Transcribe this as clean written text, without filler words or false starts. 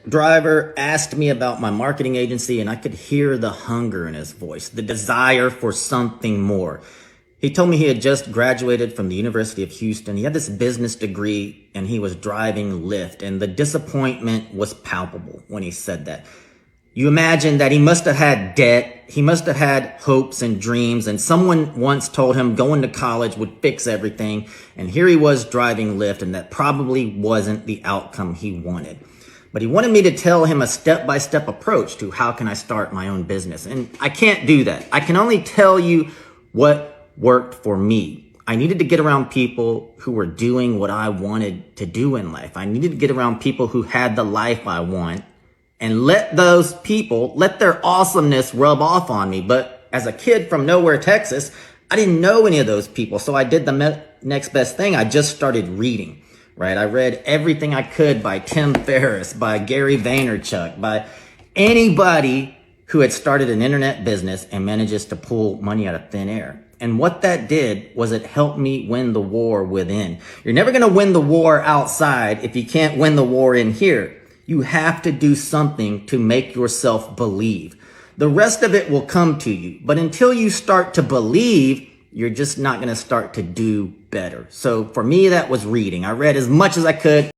driver asked me about my marketing agency, and I could hear the hunger in his voice, the desire for something more. He told me he had just graduated from the University of Houston. He had this business degree and he was driving Lyft, and the disappointment was palpable when he said that. You imagine that he must have had debt. He must have had hopes and dreams, and someone once told him going to college would fix everything. And here he was driving Lyft, and that probably wasn't the outcome he wanted. But he wanted me to tell him a step-by-step approach to how can I start my own business. And I can't do that. I can only tell you what worked for me. I needed to get around people who were doing what I wanted to do in life. I needed to get around people who had the life I want and let those people, let their awesomeness rub off on me. But as a kid from nowhere, Texas, I didn't know any of those people. So I did the next best thing. I just started reading, right? I read everything I could by Tim Ferriss, by Gary Vaynerchuk, by anybody who had started an internet business and manages to pull money out of thin air. And what that did was it helped me win the war within. You're never going to win the war outside if you can't win the war in here. You have to do something to make yourself believe. The rest of it will come to you. But until you start to believe, you're just not going to start to do better. So for me, that was reading. I read as much as I could.